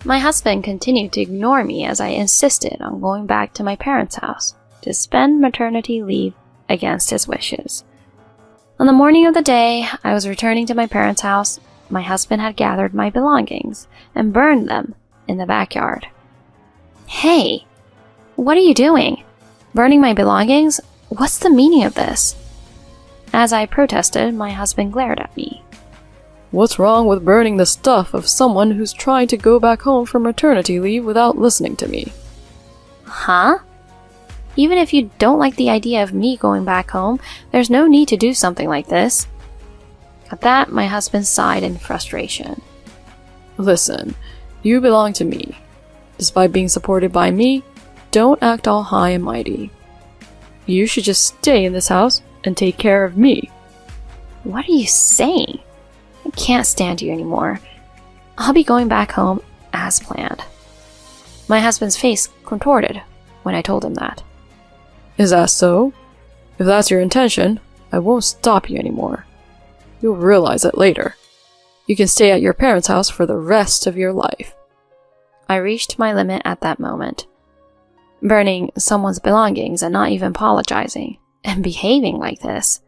My husband continued to ignore me as I insisted on going back to my parents' house to spend maternity leave against his wishes. On the morning of the day I was returning to my parents' house, my husband had gathered my belongings and burned them in the backyard. "Hey, what are you doing? Burning my belongings? What's the meaning of this?" As I protested, my husband glared at me. "What's wrong with burning the stuff of someone who's trying to go back home for maternity leave without listening to me?" Huh? Even if you don't like the idea of me going back home, there's no need to do something like this. At that, my husband sighed in frustration. "Listen, you belong to me. Despite being supported by me, don't act all high and mighty. You should just stay in this house and take care of me." What are you saying? I can't stand you anymore. I'll be going back home as planned. My husband's face contorted when I told him that. "Is that so? If that's your intention, I won't stop you anymore. You'll realize it later. You can stay at your parents' house for the rest of your life." I reached my limit at that moment. Burning someone's belongings and not even apologizing, and behaving like this.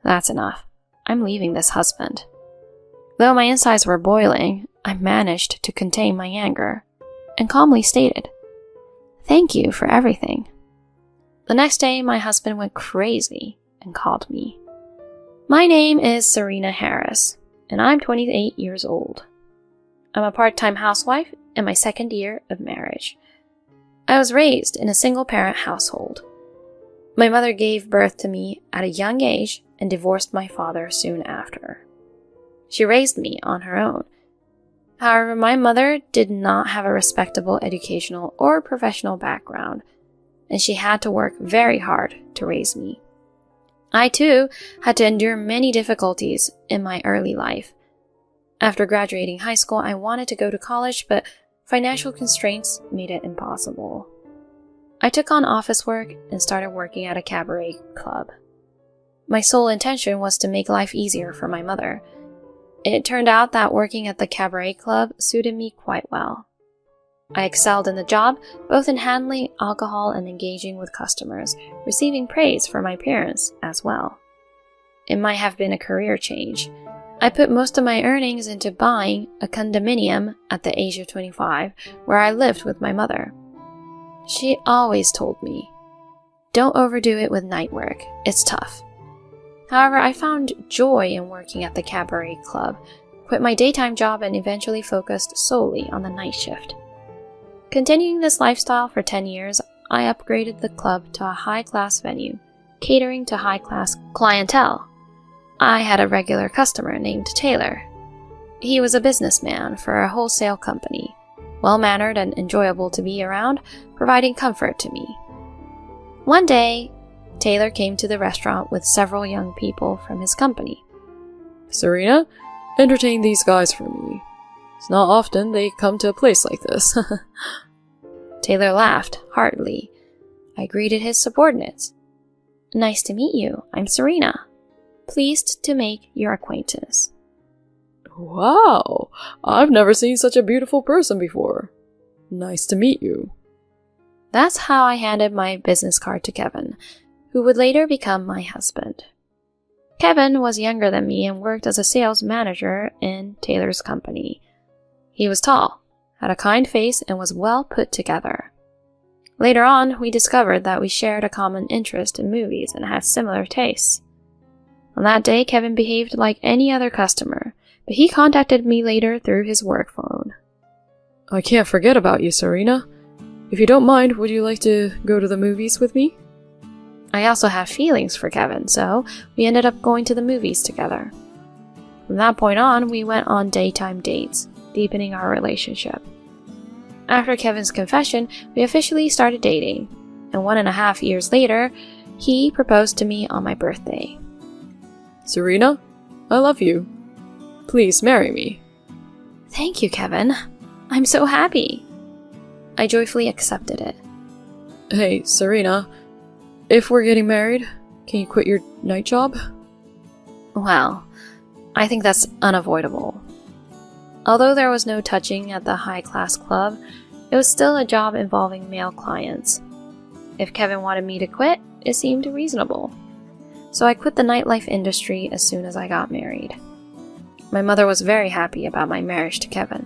That's enough. I'm leaving this husband. Though my insides were boiling, I managed to contain my anger, and calmly stated, "Thank you for everything." The next day, my husband went crazy and called me. My name is Serena Harris, and I'm 28 years old. I'm a part-time housewife in my second year of marriage. I was raised in a single-parent household. My mother gave birth to me at a young age and divorced my father soon after. She raised me on her own. However, my mother did not have a respectable educational or professional background, and she had to work very hard to raise me. I, too, had to endure many difficulties in my early life. After graduating high school, I wanted to go to college, but financial constraints made it impossible. I took on office work and started working at a cabaret club. My sole intention was to make life easier for my mother. It turned out that working at the cabaret club suited me quite well. I excelled in the job, both in handling alcohol and engaging with customers, receiving praise from my parents as well. It might have been a career change. I put most of my earnings into buying a condominium at the age of 25, where I lived with my mother. She always told me, "Don't overdo it with night work, it's tough." However, I found joy in working at the cabaret club, quit my daytime job, and eventually focused solely on the night shift. Continuing this lifestyle for 10 years, I upgraded the club to a high-class venue, catering to high-class clientele. I had a regular customer named Taylor. He was a businessman for a wholesale company, well-mannered and enjoyable to be around, providing comfort to me. One day, Taylor came to the restaurant with several young people from his company. "Serena, entertain these guys for me. It's not often they come to a place like this." Taylor laughed heartily. I greeted his subordinates. "Nice to meet you. I'm Serena. Pleased to make your acquaintance." "Wow, I've never seen such a beautiful person before. Nice to meet you." That's how I handed my business card to Kevin, who would later become my husband. Kevin was younger than me and worked as a sales manager in Taylor's company. He was tall, had a kind face, and was well put together. Later on, we discovered that we shared a common interest in movies and had similar tastes. On that day, Kevin behaved like any other customer, but he contacted me later through his work phone. "I can't forget about you, Serena. If you don't mind, would you like to go to the movies with me?" I also have feelings for Kevin, so we ended up going to the movies together. From that point on, we went on daytime dates, deepening our relationship. After Kevin's confession, we officially started dating, and 1.5 years later, he proposed to me on my birthday. "Serena, I love you. Please marry me." Thank you, Kevin. I'm so happy. I joyfully accepted it. "Hey, Serena, if we're getting married, can you quit your night job?" Well, I think that's unavoidable. Although there was no touching at the high-class club, it was still a job involving male clients. If Kevin wanted me to quit, it seemed reasonable. So I quit the nightlife industry as soon as I got married. My mother was very happy about my marriage to Kevin.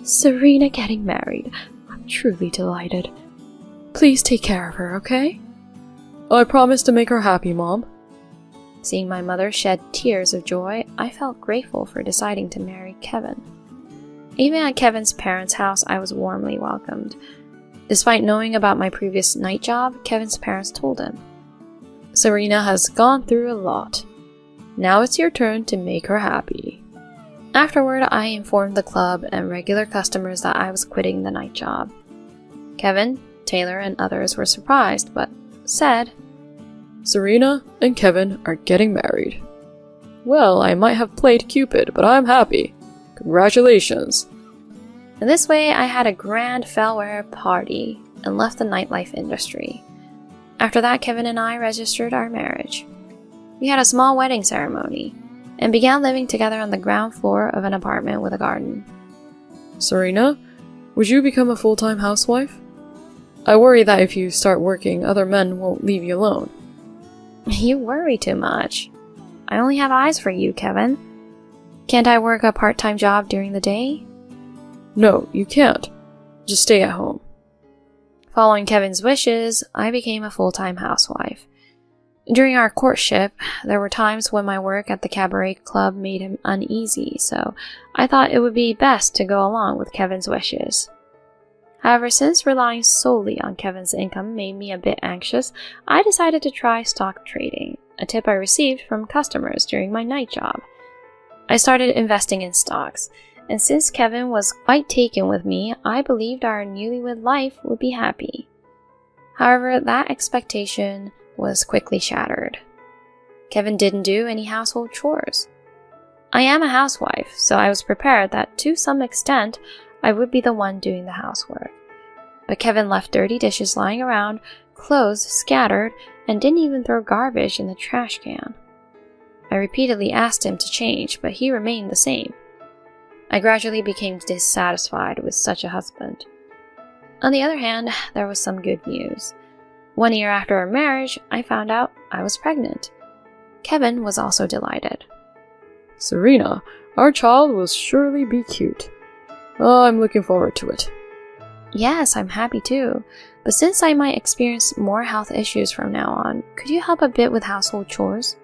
Serena getting married. I'm truly delighted. Please take care of her, okay? I promise to make her happy, Mom. Seeing my mother shed tears of joy, I felt grateful for deciding to marry Kevin. Even at Kevin's parents' house, I was warmly welcomed. Despite knowing about my previous night job, Kevin's parents told him, "Serena has gone through a lot. Now it's your turn to make her happy." Afterward, I informed the club and regular customers that I was quitting the night job. Kevin, Taylor, and others were surprised, but said, Serena and Kevin are getting married. Well, I might have played Cupid, but I'm happy. Congratulations. In this way, I had a grand farewell party and left the nightlife industry. After that, Kevin and I registered our marriage. We had a small wedding ceremony and began living together on the ground floor of an apartment with a garden. Serena, would you become a full-time housewife? I worry that if you start working, other men won't leave you alone. You worry too much. I only have eyes for you, Kevin. Can't I work a part-time job during the day? No, you can't. Just stay at home. Following Kevin's wishes, I became a full-time housewife. During our courtship, there were times when my work at the cabaret club made him uneasy, so I thought it would be best to go along with Kevin's wishes. However, since relying solely on Kevin's income made me a bit anxious, I decided to try stock trading, a tip I received from customers during my night job. I started investing in stocks, and since Kevin was quite taken with me, I believed our newlywed life would be happy. However, that expectation was quickly shattered. Kevin didn't do any household chores. I am a housewife, so I was prepared that to some extent I would be the one doing the housework. But Kevin left dirty dishes lying around, clothes scattered, and didn't even throw garbage in the trash can. I repeatedly asked him to change, but he remained the same. I gradually became dissatisfied with such a husband. On the other hand, there was some good news. 1 year after our marriage, I found out I was pregnant. Kevin was also delighted. Serena, our child will surely be cute. Oh, I'm looking forward to it. Yes, I'm happy too. But since I might experience more health issues from now on, could you help a bit with household chores?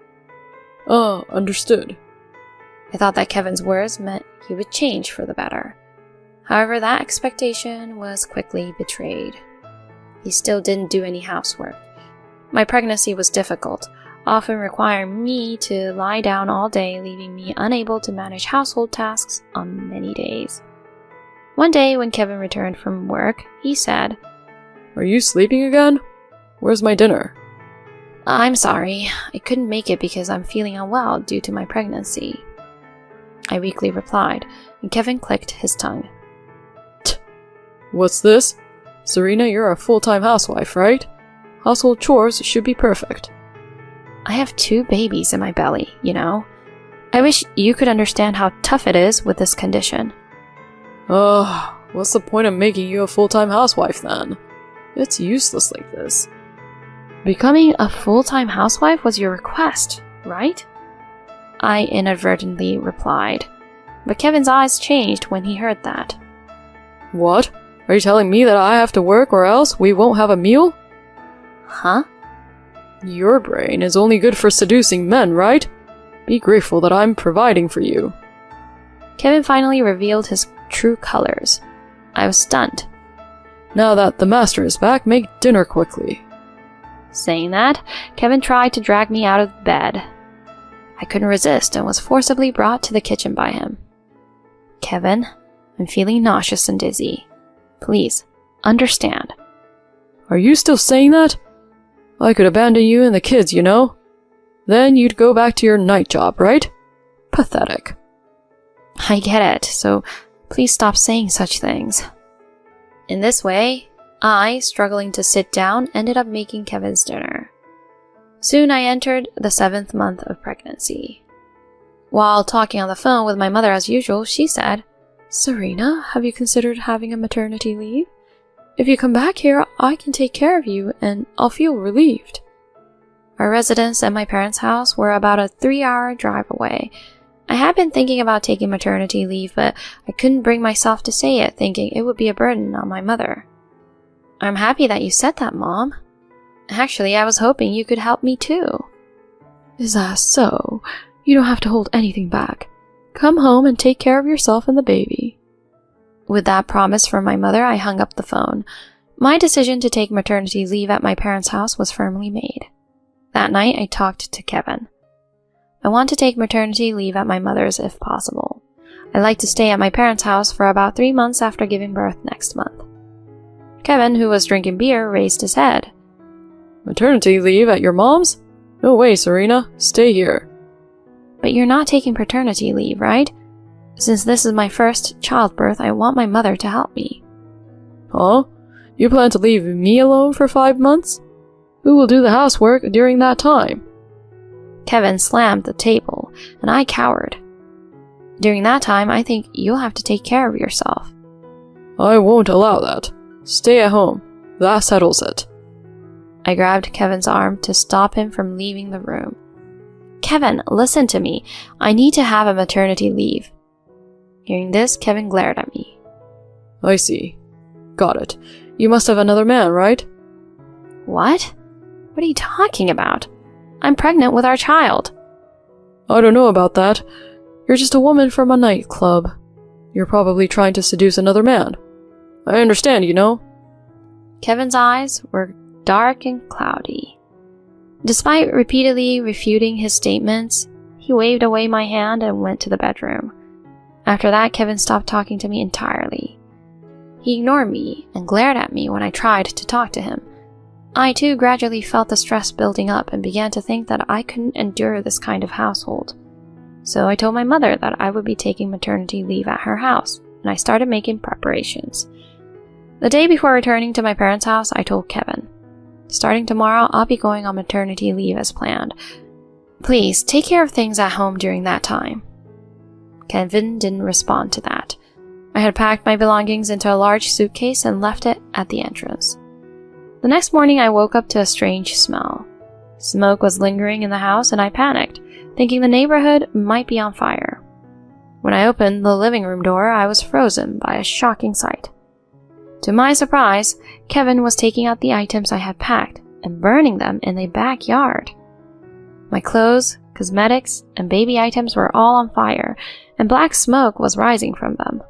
Oh, understood. I thought that Kevin's words meant he would change for the better. However, that expectation was quickly betrayed. He still didn't do any housework. My pregnancy was difficult, often requiring me to lie down all day, leaving me unable to manage household tasks on many days. One day, when Kevin returned from work, he said, Are you sleeping again? Where's my dinner? I'm sorry, I couldn't make it because I'm feeling unwell due to my pregnancy. I weakly replied, and Kevin clicked his tongue. What's this? Serena, you're a full-time housewife, right? Household chores should be perfect. I have 2 babies in my belly, you know. I wish you could understand how tough it is with this condition. Ugh, what's the point of making you a full-time housewife then? It's useless like this. Becoming a full-time housewife was your request, right? I inadvertently replied, but Kevin's eyes changed when he heard that. What? Are you telling me that I have to work or else we won't have a meal? Huh? Your brain is only good for seducing men, right? Be grateful that I'm providing for you. Kevin finally revealed his true colors. I was stunned. Now that the master is back, make dinner quickly. Saying that, Kevin tried to drag me out of bed. I couldn't resist and was forcibly brought to the kitchen by him. Kevin, I'm feeling nauseous and dizzy. Please, understand. Are you still saying that? I could abandon you and the kids, you know. Then you'd go back to your night job, right? Pathetic. I get it, so please stop saying such things. In this way, I, struggling to sit down, ended up making Kevin's dinner. Soon I entered the 7th month of pregnancy. While talking on the phone with my mother as usual, she said, Serena, have you considered having a maternity leave? If you come back here, I can take care of you and I'll feel relieved. Our residence and my parents' house were about a 3-hour drive away. I had been thinking about taking maternity leave, but I couldn't bring myself to say it, thinking it would be a burden on my mother. I'm happy that you said that, Mom. Actually, I was hoping you could help me too. Is that so? You don't have to hold anything back. Come home and take care of yourself and the baby. With that promise from my mother, I hung up the phone. My decision to take maternity leave at my parents' house was firmly made. That night, I talked to Kevin. I want to take maternity leave at my mother's if possible. I'd like to stay at my parents' house for about 3 months after giving birth next month. Kevin, who was drinking beer, raised his head. Maternity leave at your mom's? No way, Serena. Stay here. But you're not taking paternity leave, right? Since this is my first childbirth, I want my mother to help me. Huh? You plan to leave me alone for 5 months? Who will do the housework during that time? Kevin slammed the table, and I cowered. During that time, I think you'll have to take care of yourself. I won't allow that. Stay at home. That settles it. I grabbed Kevin's arm to stop him from leaving the room. Kevin, listen to me. I need to have a maternity leave. Hearing this, Kevin glared at me. I see. Got it. You must have another man, right? What? What are you talking about? I'm pregnant with our child. I don't know about that. You're just a woman from a nightclub. You're probably trying to seduce another man. I understand, you know. Kevin's eyes were dark and cloudy. Despite repeatedly refuting his statements, he waved away my hand and went to the bedroom. After that, Kevin stopped talking to me entirely. He ignored me and glared at me when I tried to talk to him. I too gradually felt the stress building up and began to think that I couldn't endure this kind of household. So I told my mother that I would be taking maternity leave at her house, and I started making preparations. The day before returning to my parents' house, I told Kevin, starting tomorrow, I'll be going on maternity leave as planned. Please, take care of things at home during that time. Kevin didn't respond to that. I had packed my belongings into a large suitcase and left it at the entrance. The next morning, I woke up to a strange smell. Smoke was lingering in the house, and I panicked, thinking the neighborhood might be on fire. When I opened the living room door, I was frozen by a shocking sight. To my surprise, Kevin was taking out the items I had packed and burning them in the backyard. My clothes, cosmetics, and baby items were all on fire, and black smoke was rising from them.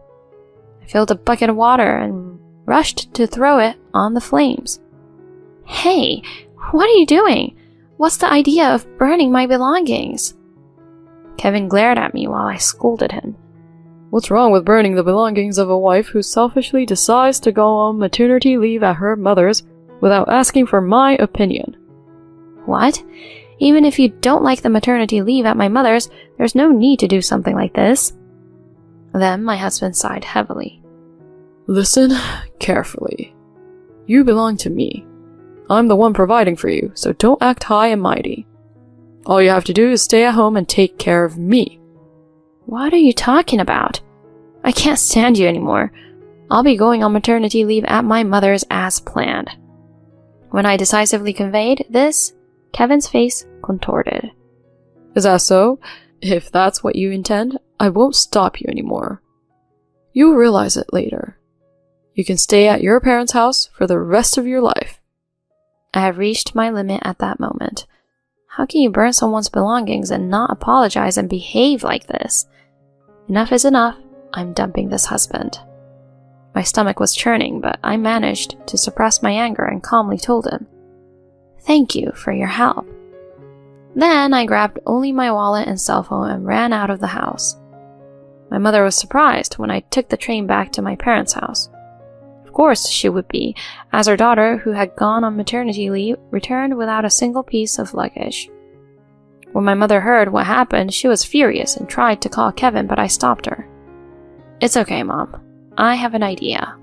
I filled a bucket of water and rushed to throw it on the flames. Hey, what are you doing? What's the idea of burning my belongings? Kevin glared at me while I scolded him. What's wrong with burning the belongings of a wife who selfishly decides to go on maternity leave at her mother's without asking for my opinion? What? Even if you don't like the maternity leave at my mother's, there's no need to do something like this. Then my husband sighed heavily. Listen carefully. You belong to me. I'm the one providing for you, so don't act high and mighty. All you have to do is stay at home and take care of me. What are you talking about? I can't stand you anymore. I'll be going on maternity leave at my mother's as planned. When I decisively conveyed this, Kevin's face contorted. Is that so? If that's what you intend, I won't stop you anymore. You'll realize it later. You can stay at your parents' house for the rest of your life. I have reached my limit at that moment. How can you burn someone's belongings and not apologize and behave like this? Enough is enough. I'm dumping this husband. My stomach was churning, but I managed to suppress my anger and calmly told him, "Thank you for your help." Then I grabbed only my wallet and cell phone and ran out of the house. My mother was surprised when I took the train back to my parents' house. Of course she would be, as her daughter, who had gone on maternity leave, returned without a single piece of luggage. When my mother heard what happened, she was furious and tried to call Kevin, but I stopped her. "It's okay, Mom. I have an idea."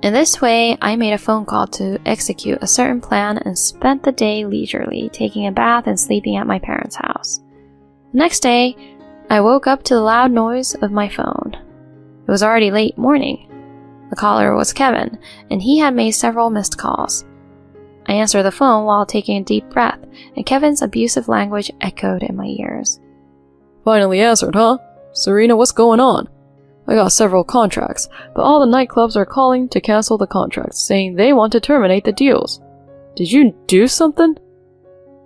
In this way, I made a phone call to execute a certain plan and spent the day leisurely, taking a bath and sleeping at my parents' house. The next day, I woke up to the loud noise of my phone. It It was already late morning. The caller was Kevin, and he had made several missed calls. I answered the phone while taking a deep breath, and Kevin's abusive language echoed in my ears. Finally answered, huh? Serena, what's going on? I got several contracts, but all the nightclubs are calling to cancel the contracts, saying they want to terminate the deals. Did you do something?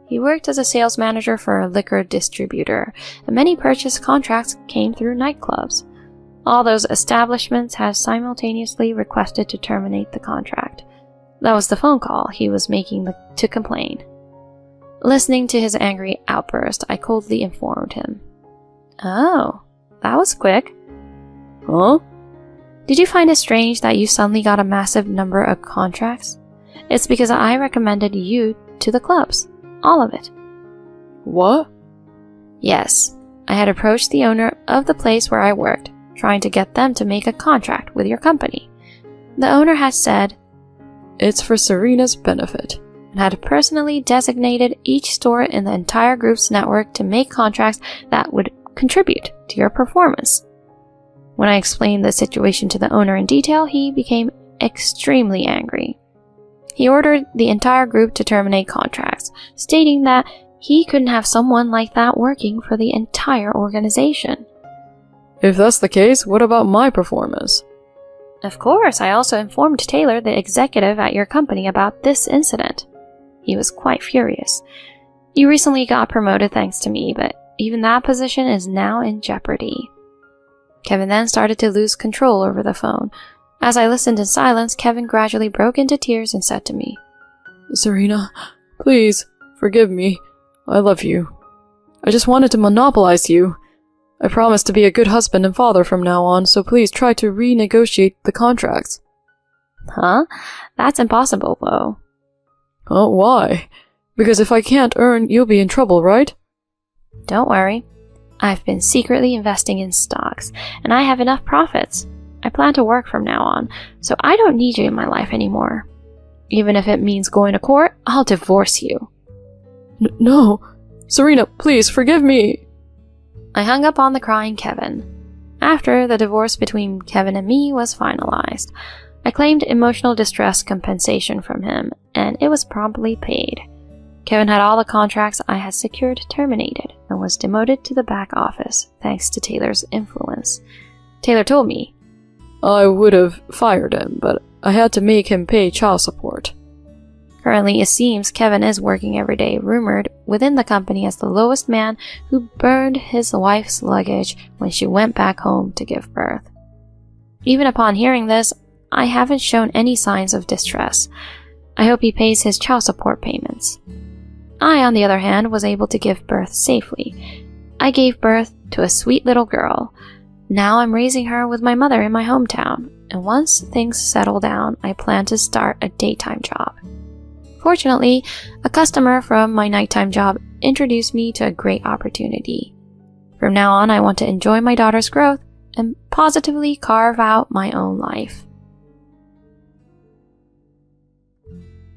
He worked as a sales manager for a liquor distributor, and many purchase contracts came through nightclubs. All those establishments had simultaneously requested to terminate the contract. That was the phone call he was making to complain. Listening to his angry outburst, I coldly informed him. Oh, that was quick. Huh? Did you find it strange that you suddenly got a massive number of contracts? It's because I recommended you to the clubs. All of it. What? Yes, I had approached the owner of the place where I worked, trying to get them to make a contract with your company. The owner had said, "It's for Serena's benefit," and had personally designated each store in the entire group's network to make contracts that would contribute to your performance. When I explained the situation to the owner in detail, he became extremely angry. He ordered the entire group to terminate contracts, stating that he couldn't have someone like that working for the entire organization. If that's the case, what about my performance? Of course, I also informed Taylor, the executive at your company, about this incident. He was quite furious. You recently got promoted thanks to me, but even that position is now in jeopardy. Kevin then started to lose control over the phone. As I listened in silence, Kevin gradually broke into tears and said to me, "Serena, please, forgive me. I love you. I just wanted to monopolize you. I promise to be a good husband and father from now on, so please try to renegotiate the contracts." Huh? That's impossible, though. Oh, why? Because if I can't earn, you'll be in trouble, right? Don't worry. I've been secretly investing in stocks, and I have enough profits. I plan to work from now on, so I don't need you in my life anymore. Even if it means going to court, I'll divorce you. No. Serena, please, forgive me. I hung up on the crying Kevin. After the divorce between Kevin and me was finalized, I claimed emotional distress compensation from him, and it was promptly paid. Kevin had all the contracts I had secured terminated and was demoted to the back office thanks to Taylor's influence. Taylor told me, I would have fired him, but I had to make him pay child support. Currently, it seems Kevin is working every day, rumored within the company as the lowest man who burned his wife's luggage when she went back home to give birth. Even upon hearing this, I haven't shown any signs of distress. I hope he pays his child support payments. I, on the other hand, was able to give birth safely. I gave birth to a sweet little girl. Now I'm raising her with my mother in my hometown, and once things settle down, I plan to start a daytime job. Fortunately, a customer from my nighttime job introduced me to a great opportunity. From now on, I want to enjoy my daughter's growth and positively carve out my own life.